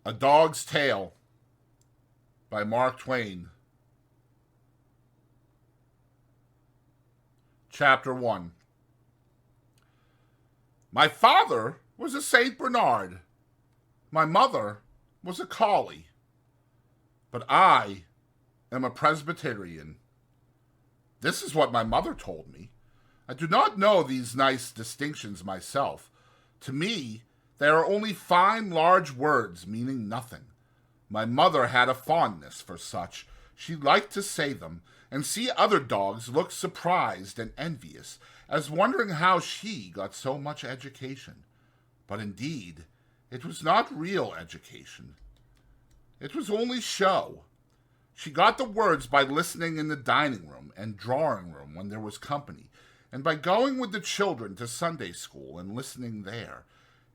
A Dog's Tale by Mark Twain. Chapter 1. My father was a St. Bernard. My mother was a collie. But I am a Presbyterian. This is what my mother told me. I do not know these nice distinctions myself. To me, they are only fine, large words meaning nothing. My mother had a fondness for such. She liked to say them, and see other dogs look surprised and envious, as wondering how she got so much education. But indeed, it was not real education. It was only show. She got the words by listening in the dining room and drawing room when there was company, and by going with the children to Sunday school and listening there.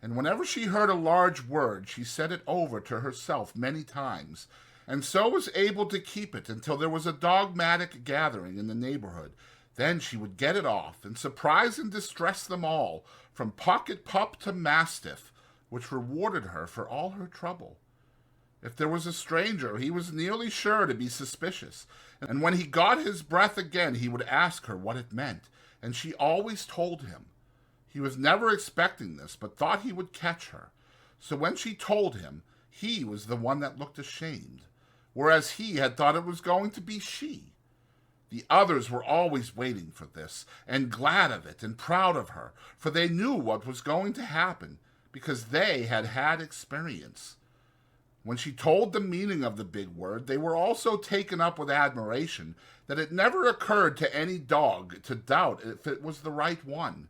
And whenever she heard a large word, she said it over to herself many times, and so was able to keep it until there was a dogmatic gathering in the neighborhood. Then she would get it off, and surprise and distress them all, from pocket pup to mastiff, which rewarded her for all her trouble. If there was a stranger, he was nearly sure to be suspicious, and when he got his breath again, he would ask her what it meant, and she always told him. He was never expecting this, but thought he would catch her. So when she told him, he was the one that looked ashamed, whereas he had thought it was going to be she. The others were always waiting for this, and glad of it, and proud of her, for they knew what was going to happen, because they had had experience. When she told the meaning of the big word, they were all so taken up with admiration that it never occurred to any dog to doubt if it was the right one.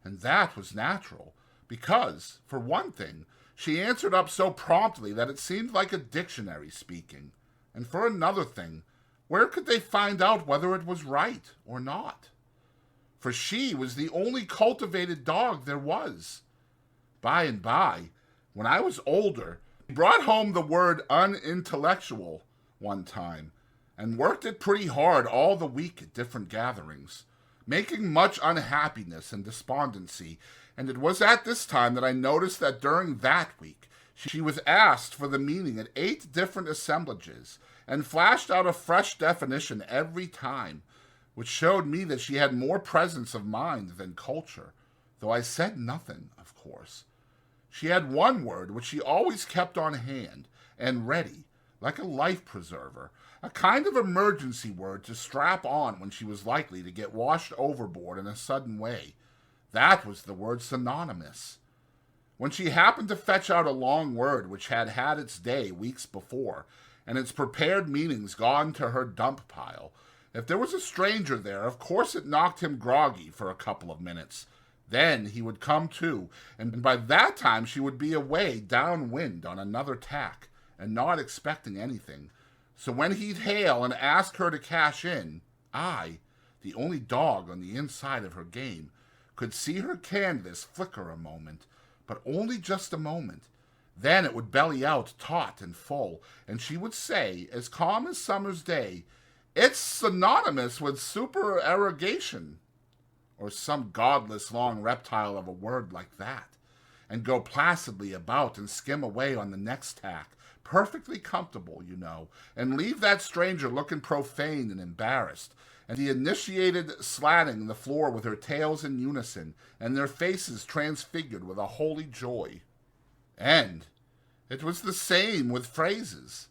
And that was natural, because, for one thing, she answered up so promptly that it seemed like a dictionary speaking. And for another thing, where could they find out whether it was right or not? For she was the only cultivated dog there was. By and by, when I was older, he brought home the word unintellectual one time, and worked it pretty hard all the week at different gatherings, making much unhappiness and despondency, and it was at this time that I noticed that during that week she was asked for the meaning at 8 different assemblages, and flashed out a fresh definition every time, which showed me that she had more presence of mind than culture, though I said nothing, of course. She had one word which she always kept on hand, and ready, like a life preserver, a kind of emergency word to strap on when she was likely to get washed overboard in a sudden way. That was the word synonymous. When she happened to fetch out a long word which had had its day weeks before, and its prepared meanings gone to her dump pile, if there was a stranger there, of course it knocked him groggy for a couple of minutes. Then he would come to, and by that time she would be away downwind on another tack, and not expecting anything. So when he'd hail and ask her to cash in, I, the only dog on the inside of her game, could see her canvas flicker a moment, but only just a moment. Then it would belly out taut and full, and she would say, as calm as summer's day, "It's synonymous with supererogation," or some godless long reptile of a word like that, and go placidly about and skim away on the next tack, perfectly comfortable, you know, and leave that stranger looking profane and embarrassed, and the initiated slatting the floor with her tails in unison, and their faces transfigured with a holy joy. And it was the same with phrases.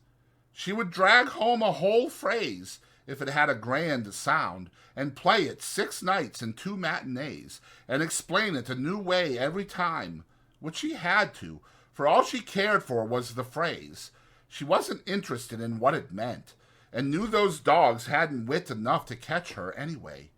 She would drag home a whole phrase, if it had a grand sound, and play it 6 nights and 2 matinees, and explain it a new way every time, which she had to, for all she cared for was the phrase. She wasn't interested in what it meant, and knew those dogs hadn't wit enough to catch her anyway.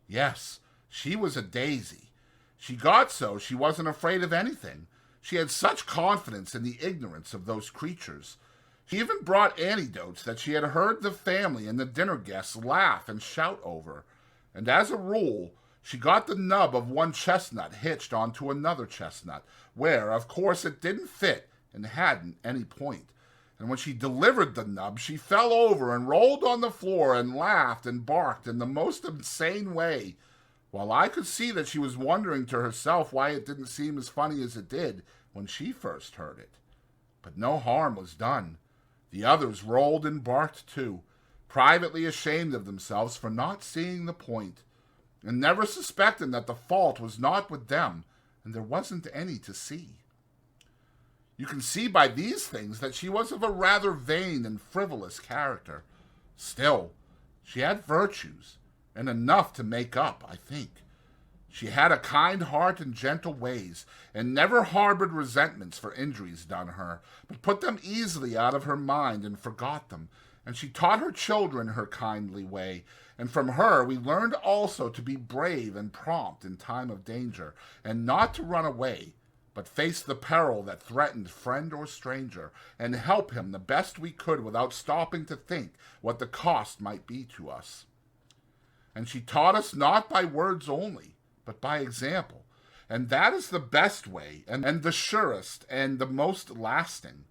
Yes, she was a daisy. She got so she wasn't afraid of anything. She had such confidence in the ignorance of those creatures. She even brought anecdotes that she had heard the family and the dinner guests laugh and shout over, and as a rule, she got the nub of one chestnut hitched onto another chestnut, where, of course, it didn't fit and hadn't any point. And when she delivered the nub, she fell over and rolled on the floor and laughed and barked in the most insane way, while I could see that she was wondering to herself why it didn't seem as funny as it did when she first heard it. but no harm was done. The others rolled and barked too, privately ashamed of themselves for not seeing the point, and never suspecting that the fault was not with them, and there wasn't any to see. You can see by these things that she was of a rather vain and frivolous character. Still, she had virtues, and enough to make up, I think. She had a kind heart and gentle ways, and never harbored resentments for injuries done her, but put them easily out of her mind and forgot them. And she taught her children her kindly way, and from her we learned also to be brave and prompt in time of danger, and not to run away, but face the peril that threatened friend or stranger, and help him the best we could without stopping to think what the cost might be to us. And she taught us not by words only, but by example, and that is the best way, and the surest, and the most lasting.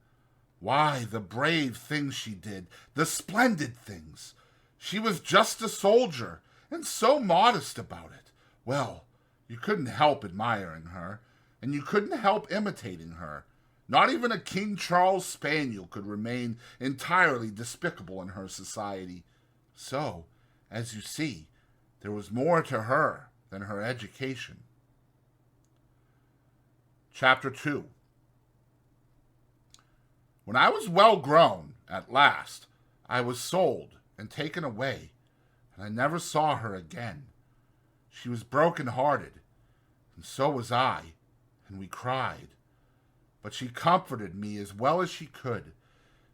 Why, the brave things she did, the splendid things. She was just a soldier, and so modest about it. Well, you couldn't help admiring her, and you couldn't help imitating her. Not even a King Charles spaniel could remain entirely despicable in her society. So, as you see, there was more to her than her education. Chapter 2. When I was well grown, at last, I was sold and taken away, and I never saw her again. She was broken-hearted, and so was I, and we cried. But she comforted me as well as she could,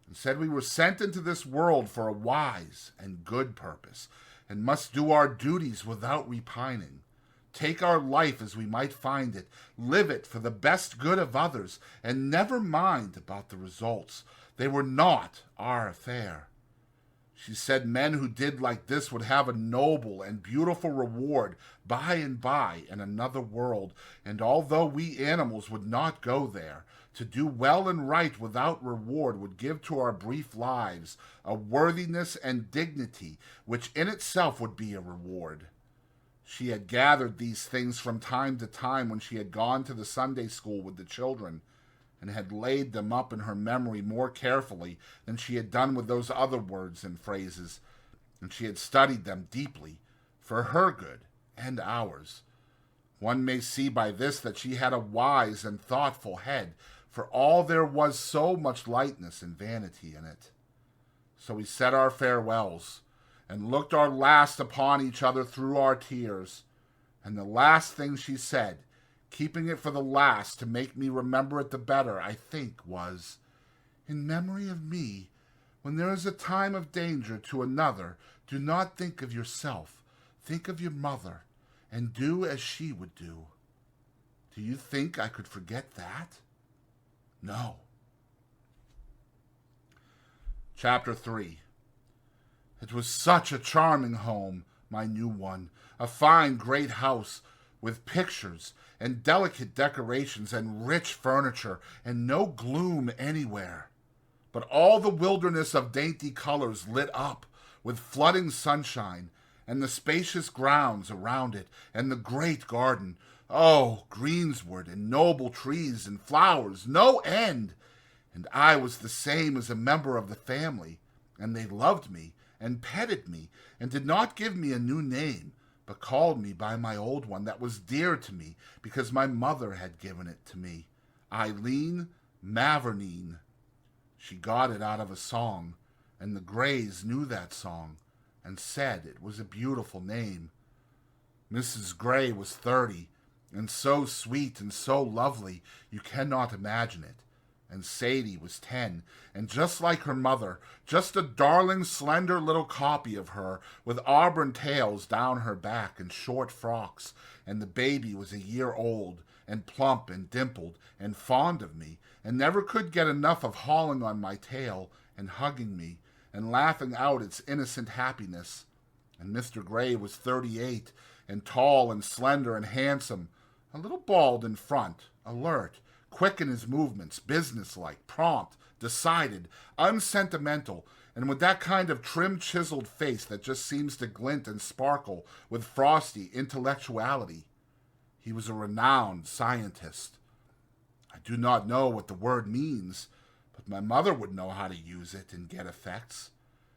and said we were sent into this world for a wise and good purpose, and must do our duties without repining. Take our life as we might find it, live it for the best good of others, and never mind about the results. They were not our affair. She said men who did like this would have a noble and beautiful reward by and by in another world, and although we animals would not go there, to do well and right without reward would give to our brief lives a worthiness and dignity which in itself would be a reward. She had gathered these things from time to time when she had gone to the Sunday school with the children, and had laid them up in her memory more carefully than she had done with those other words and phrases, and she had studied them deeply, for her good and ours. One may see by this that she had a wise and thoughtful head, for all there was so much lightness and vanity in it. So we said our farewells, and looked our last upon each other through our tears. And the last thing she said, keeping it for the last to make me remember it the better, I think, was, "In memory of me, when there is a time of danger to another, do not think of yourself, think of your mother, and do as she would do." Do you think I could forget that? No. Chapter 3. It was such a charming home, my new one, a fine great house, with pictures and delicate decorations and rich furniture, and no gloom anywhere, but all the wilderness of dainty colors lit up with flooding sunshine, and the spacious grounds around it, and the great garden, oh, greensward and noble trees and flowers, no end. And I was the same as a member of the family, and they loved me, and petted me, and did not give me a new name, but called me by my old one that was dear to me, because my mother had given it to me, Eileen Mavourneen. She got it out of a song, and the Greys knew that song, and said it was a beautiful name. Mrs. Grey was 30, and so sweet and so lovely you cannot imagine it. And Sadie was 10, and just like her mother, just a darling, slender little copy of her, with auburn tails down her back and short frocks, and the baby was a year old, and plump and dimpled, and fond of me, and never could get enough of hauling on my tail, and hugging me, and laughing out its innocent happiness. And Mr. Grey was 38, and tall and slender and handsome, a little bald in front, alert, quick in his movements, businesslike, prompt, decided, unsentimental, and with that kind of trim, chiseled face that just seems to glint and sparkle with frosty intellectuality. He was a renowned scientist. I do not know what the word means, But my mother would know how to use it and get effects.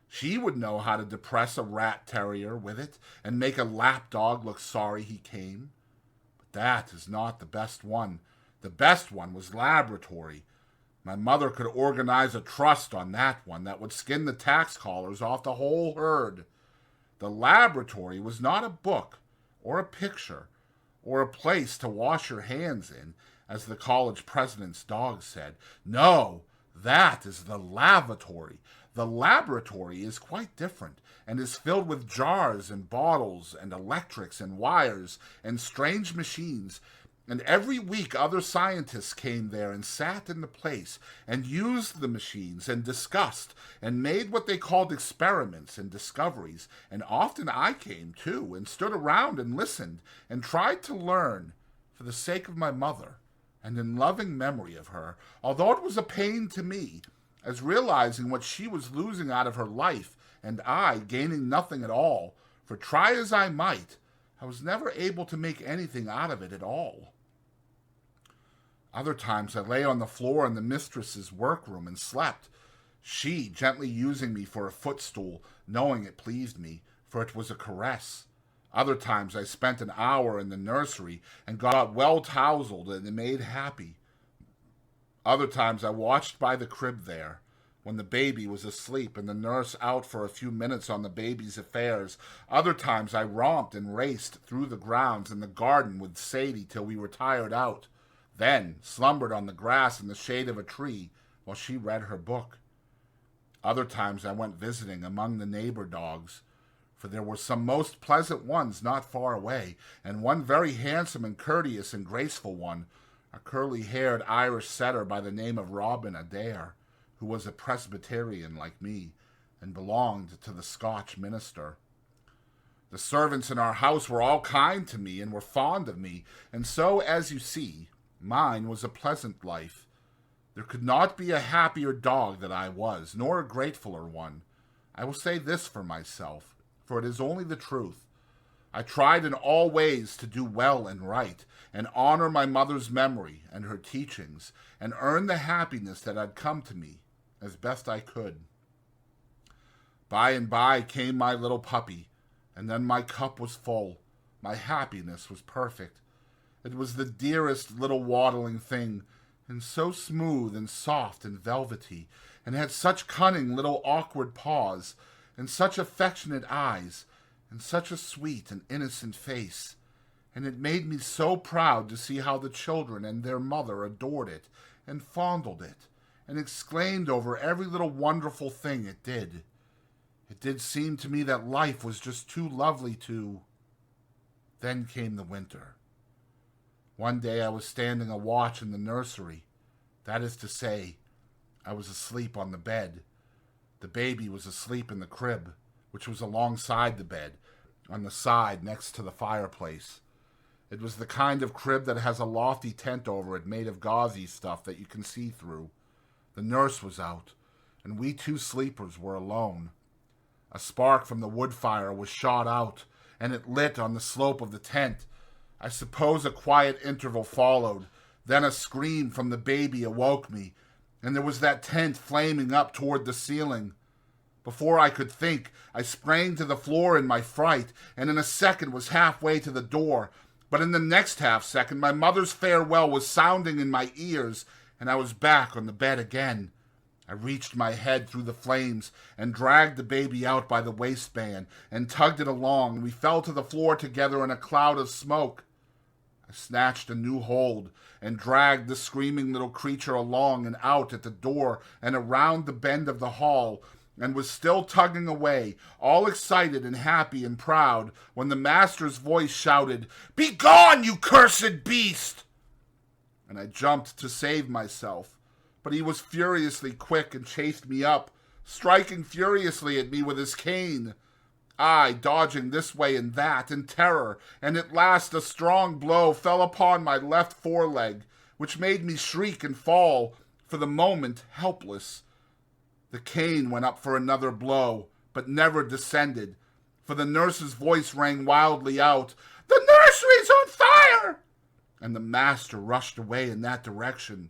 She would know how to depress a rat terrier with it and make a lap dog look sorry he came. But that is not the best one. The best one was laboratory. My mother could organize a trust on that one that would skin the tax collars off the whole herd. The laboratory was not a book or a picture or a place to wash your hands in, as the college president's dog said. No, that is the lavatory. The laboratory is quite different and is filled with jars and bottles and electrics and wires and strange machines. And every week other scientists came there and sat in the place and used the machines and discussed and made what they called experiments and discoveries. And often I came too and stood around and listened and tried to learn for the sake of my mother and in loving memory of her, although it was a pain to me, as realizing what she was losing out of her life and I gaining nothing at all, for try as I might, I was never able to make anything out of it at all. Other times I lay on the floor in the mistress's workroom and slept, she gently using me for a footstool, knowing it pleased me, for it was a caress. Other times I spent an hour in the nursery and got well tousled and made happy. Other times I watched by the crib there, when the baby was asleep and the nurse out for a few minutes on the baby's affairs. Other times I romped and raced through the grounds and the garden with Sadie till we were tired out, then slumbered on the grass in the shade of a tree while she read her book. Other times I went visiting among the neighbor dogs, for there were some most pleasant ones not far away, and one very handsome and courteous and graceful one, a curly-haired Irish setter by the name of Robin Adair, who was a Presbyterian like me, and belonged to the Scotch minister. The servants in our house were all kind to me and were fond of me, and so, as you see, mine was a pleasant life. There could not be a happier dog than I was, nor a gratefuler one. I will say this for myself, for it is only the truth. I tried in all ways to do well and right, and honor my mother's memory and her teachings, and earn the happiness that had come to me as best I could. By and by came my little puppy, and then my cup was full. My happiness was perfect. It was the dearest little waddling thing, and so smooth and soft and velvety, and had such cunning little awkward paws, and such affectionate eyes, and such a sweet and innocent face. And it made me so proud to see how the children and their mother adored it, and fondled it, and exclaimed over every little wonderful thing it did. It did seem to me that life was just too lovely to... Then came the winter. One day I was standing a watch in the nursery. That is to say, I was asleep on the bed. The baby was asleep in the crib, which was alongside the bed, on the side next to the fireplace. It was the kind of crib that has a lofty tent over it made of gauzy stuff that you can see through. The nurse was out, and we two sleepers were alone. A spark from the wood fire was shot out, and it lit on the slope of the tent. I suppose a quiet interval followed. Then a scream from the baby awoke me, and there was that tent flaming up toward the ceiling. Before I could think, I sprang to the floor in my fright, and in a second was halfway to the door. But in the next half second, my mother's farewell was sounding in my ears, and I was back on the bed again. I reached my head through the flames and dragged the baby out by the waistband and tugged it along. We fell to the floor together in a cloud of smoke. I snatched a new hold and dragged the screaming little creature along and out at the door and around the bend of the hall, and was still tugging away, all excited and happy and proud, when the master's voice shouted, "Begone, you cursed beast!" And I jumped to save myself, but he was furiously quick and chased me up, striking furiously at me with his cane. I, dodging this way and that in terror, and at last a strong blow fell upon my left foreleg, which made me shriek and fall, for the moment helpless. The cane went up for another blow, but never descended, for the nurse's voice rang wildly out, "The nursery's on fire!" And the master rushed away in that direction,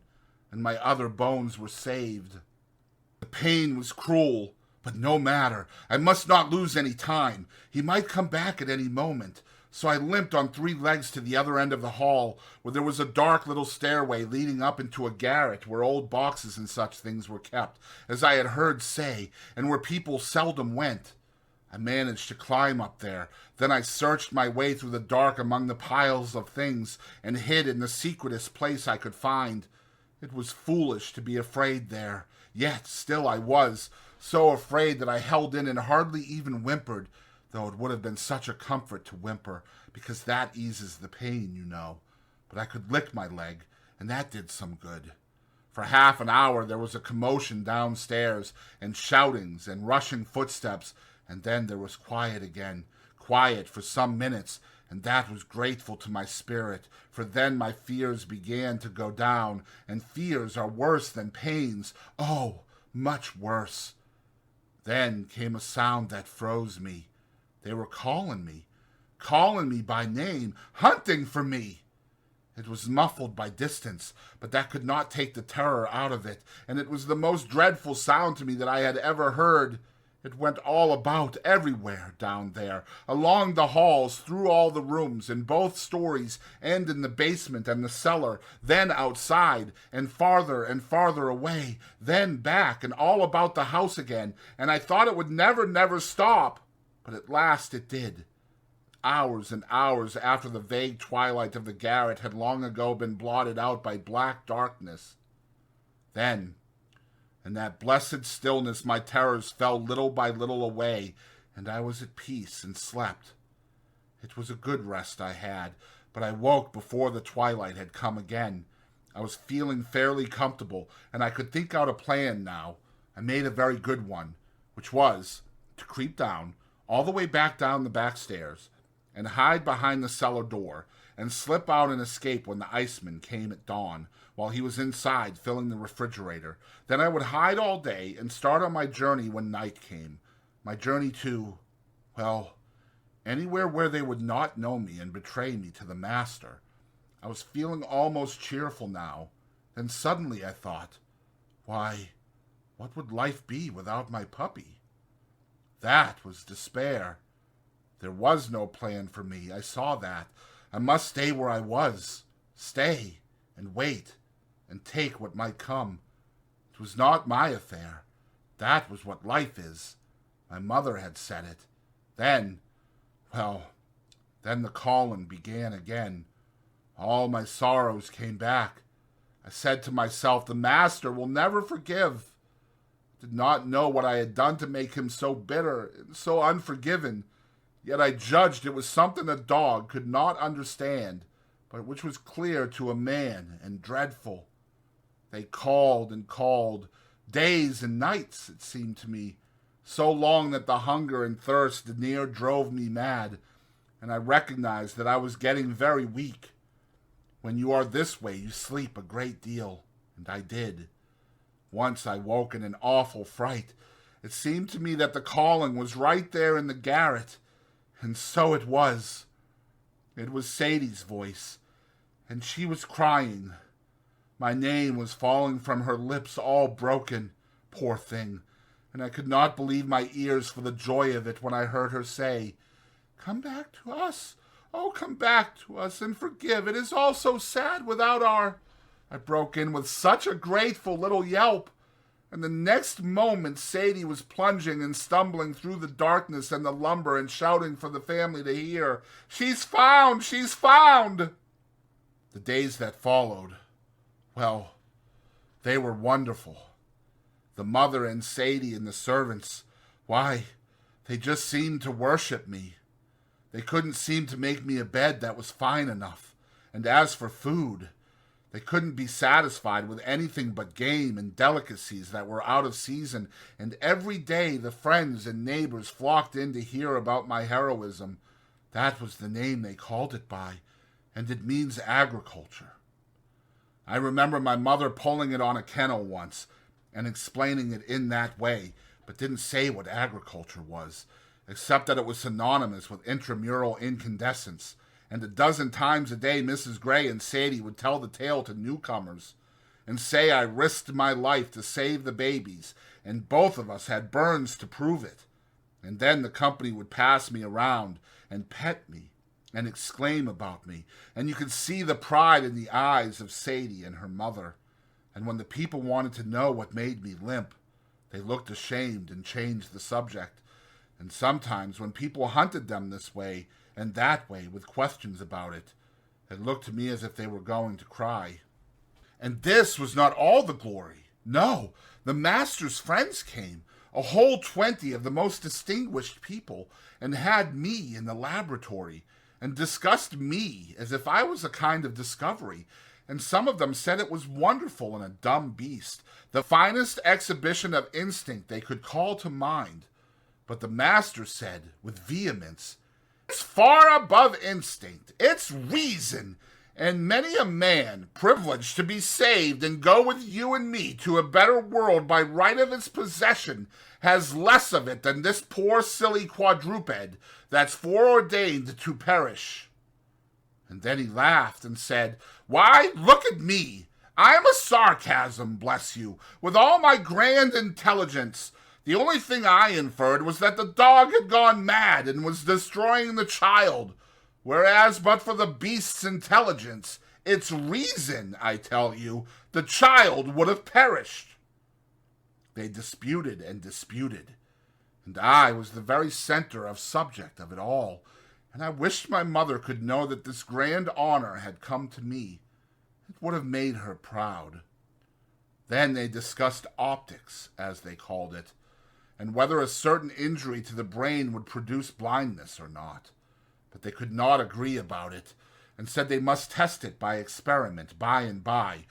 and my other bones were saved. The pain was cruel, but no matter. I must not lose any time. He might come back at any moment. So I limped on 3 legs to the other end of the hall, where there was a dark little stairway leading up into a garret where old boxes and such things were kept, as I had heard say, and where people seldom went. I managed to climb up there. Then I searched my way through the dark among the piles of things and hid in the secretest place I could find. It was foolish to be afraid there, yet still I was, so afraid that I held in and hardly even whimpered, though it would have been such a comfort to whimper, because that eases the pain, you know. But I could lick my leg, and that did some good. For half an hour there was a commotion downstairs, and shoutings and rushing footsteps, and then there was quiet again, quiet for some minutes, and that was grateful to my spirit, for then my fears began to go down, and fears are worse than pains, oh, much worse. Then came a sound that froze me. They were calling me by name, hunting for me. It was muffled by distance, but that could not take the terror out of it, and it was the most dreadful sound to me that I had ever heard. It went all about, everywhere, down there, along the halls, through all the rooms, in both stories, and in the basement and the cellar, then outside, and farther away, then back, and all about the house again, and I thought it would never stop. But at last it did. Hours and hours after the vague twilight of the garret had long ago been blotted out by black darkness. Then, in that blessed stillness, my terrors fell little by little away, and I was at peace and slept. It was a good rest I had, but I woke before the twilight had come again. I was feeling fairly comfortable, and I could think out a plan now. I made a very good one, which was to creep down, all the way back down the back stairs, and hide behind the cellar door, and slip out and escape when the iceman came at dawn, while he was inside filling the refrigerator. Then I would hide all day and start on my journey when night came. My journey to, well, anywhere where they would not know me and betray me to the master. I was feeling almost cheerful now. Then suddenly I thought, why, what would life be without my puppy? That was despair. There was no plan for me. I saw that. I must stay where I was. Stay and wait and take what might come. It was not my affair. That was what life is. My mother had said it. Then the calling began again. All my sorrows came back. I said to myself, the master will never forgive. Did not know what I had done to make him so bitter and so unforgiving, yet I judged it was something a dog could not understand, but which was clear to a man and dreadful. They called and called, days and nights, it seemed to me, so long that the hunger and thirst near drove me mad, and I recognized that I was getting very weak. When you are this way, you sleep a great deal, and I did. Once I woke in an awful fright. It seemed to me that the calling was right there in the garret, and so it was. It was Sadie's voice, and she was crying. My name was falling from her lips all broken, poor thing, and I could not believe my ears for the joy of it when I heard her say, "Come back to us, oh, come back to us and forgive. It is all so sad without our—" I broke in with such a grateful little yelp, and the next moment Sadie was plunging and stumbling through the darkness and the lumber and shouting for the family to hear, "She's found! She's found!" The days that followed, well, they were wonderful. The mother and Sadie and the servants, why, they just seemed to worship me. They couldn't seem to make me a bed that was fine enough, and as for food, they couldn't be satisfied with anything but game and delicacies that were out of season, and every day the friends and neighbors flocked in to hear about my heroism. That was the name they called it by, and it means agriculture. I remember my mother pulling it on a kennel once and explaining it in that way, but didn't say what agriculture was, except that it was synonymous with intramural incandescence, and a dozen times a day Mrs. Gray and Sadie would tell the tale to newcomers. and say I risked my life to save the babies, and both of us had burns to prove it. And then the company would pass me around and pet me and exclaim about me, and you could see the pride in the eyes of Sadie and her mother. And when the people wanted to know what made me limp, they looked ashamed and changed the subject. And sometimes when people hunted them this way and that way with questions about it, it looked to me as if they were going to cry. And this was not all the glory. No, the master's friends came, a whole 20 of the most distinguished people, and had me in the laboratory, and discussed me as if I was a kind of discovery, and some of them said it was wonderful in a dumb beast, the finest exhibition of instinct they could call to mind. But the master said, with vehemence, "It's far above instinct, it's reason, and many a man, privileged to be saved and go with you and me to a better world by right of its possession, has less of it than this poor silly quadruped that's foreordained to perish." And then he laughed and said, "Why, look at me. I am a sarcasm, bless you, with all my grand intelligence. The only thing I inferred was that the dog had gone mad and was destroying the child, whereas but for the beast's intelligence, its reason, I tell you, the child would have perished." They disputed and disputed, and I was the very center of subject of it all, and I wished my mother could know that this grand honor had come to me. It would have made her proud. Then they discussed optics, as they called it, and whether a certain injury to the brain would produce blindness or not. But they could not agree about it, and said they must test it by experiment by and by.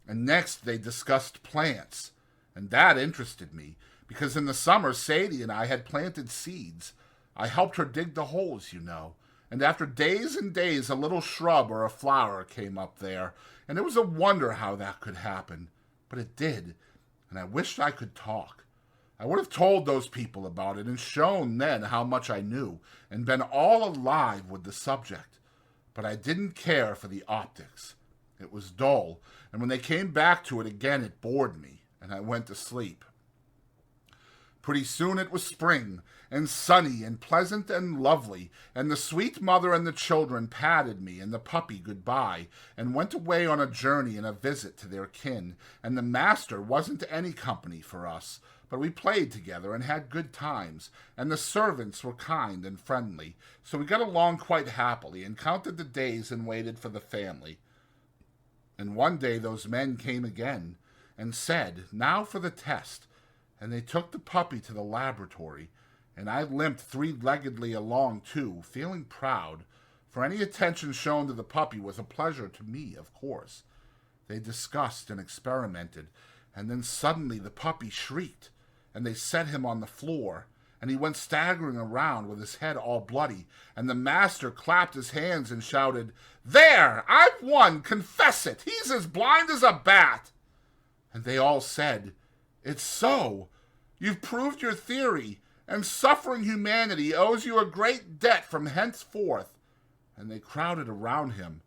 And next they discussed plants, and that interested me, because in the summer Sadie and I had planted seeds. I helped her dig the holes, you know, and after days and days a little shrub or a flower came up there, and it was a wonder how that could happen. But it did, and I wished I could talk. I would have told those people about it and shown then how much I knew, and been all alive with the subject. But I didn't care for the optics. It was dull, and when they came back to it again it bored me, and I went to sleep. Pretty soon it was spring, and sunny and pleasant and lovely, and the sweet mother and the children patted me and the puppy goodbye, and went away on a journey and a visit to their kin, and the master wasn't any company for us, but we played together and had good times, and the servants were kind and friendly, so we got along quite happily, and counted the days and waited for the family. And one day those men came again, and said, "Now for the test," and they took the puppy to the laboratory, and I limped three-leggedly along too, feeling proud, for any attention shown to the puppy was a pleasure to me, of course. They discussed and experimented, and then suddenly the puppy shrieked, and they set him on the floor, and he went staggering around with his head all bloody, and the master clapped his hands and shouted, "There! I've won! Confess it! He's as blind as a bat!" And they all said, "It's so. You've proved your theory, and suffering humanity owes you a great debt from henceforth." And they crowded around him,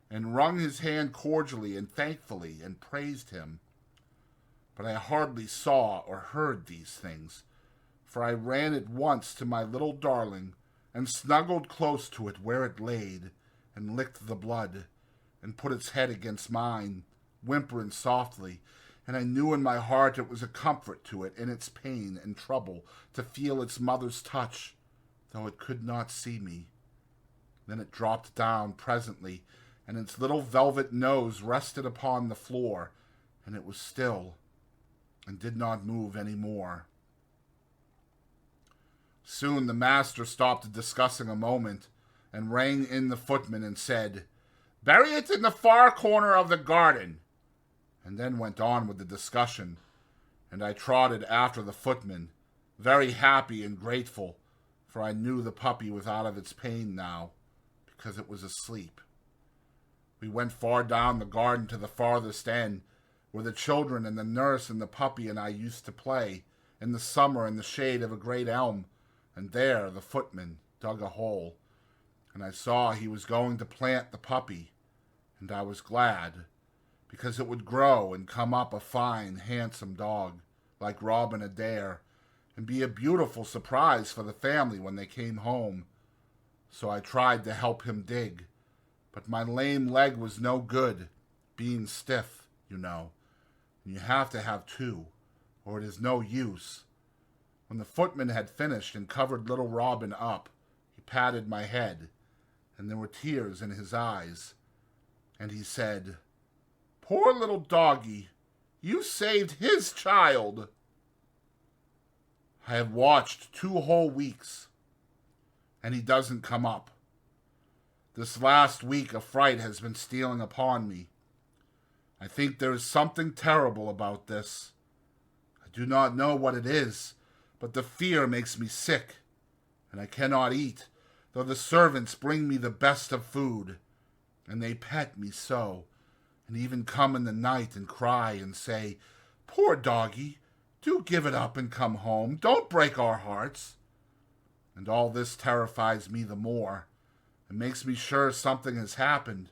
and wrung his hand cordially and thankfully, and praised him. But I hardly saw or heard these things, for I ran at once to my little darling, and snuggled close to it where it laid, and licked the blood, and put its head against mine, whimpering softly, and I knew in my heart it was a comfort to it in its pain and trouble to feel its mother's touch, though it could not see me. Then it dropped down presently, and its little velvet nose rested upon the floor, and it was still, and did not move any more. Soon the master stopped discussing a moment, and rang in the footman and said, "Bury it in the far corner of the garden," and then went on with the discussion, and I trotted after the footman, very happy and grateful, for I knew the puppy was out of its pain now, because it was asleep. We went far down the garden to the farthest end, where the children and the nurse and the puppy and I used to play, in the summer in the shade of a great elm, and there the footman dug a hole, and I saw he was going to plant the puppy, and I was glad, because it would grow and come up a fine, handsome dog, like Robin Adair, and be a beautiful surprise for the family when they came home. So I tried to help him dig, but my lame leg was no good, being stiff, you know. And you have to have two, or it is no use. When the footman had finished and covered little Robin up, he patted my head, and there were tears in his eyes. And he said, "Poor little doggy, you saved his child." I have watched 2 whole weeks, and he doesn't come up. This last week a fright has been stealing upon me. I think there is something terrible about this. I do not know what it is, but the fear makes me sick, and I cannot eat, though the servants bring me the best of food, and they pet me so, and even come in the night and cry and say, "Poor doggy, do give it up and come home. Don't break our hearts." And all this terrifies me the more, and makes me sure something has happened.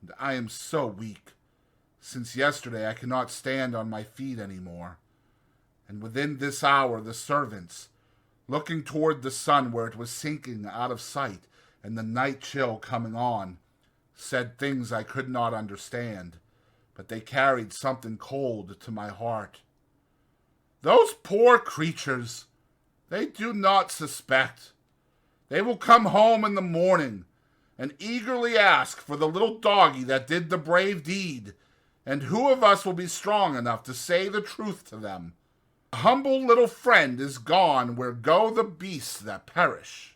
And I am so weak. Since yesterday I cannot stand on my feet any more. And within this hour the servants, looking toward the sun where it was sinking out of sight and the night chill coming on, said things I could not understand, but they carried something cold to my heart. Those poor creatures, they do not suspect. They will come home in the morning and eagerly ask for the little doggy that did the brave deed, and who of us will be strong enough to say the truth to them? A humble little friend is gone where go the beasts that perish.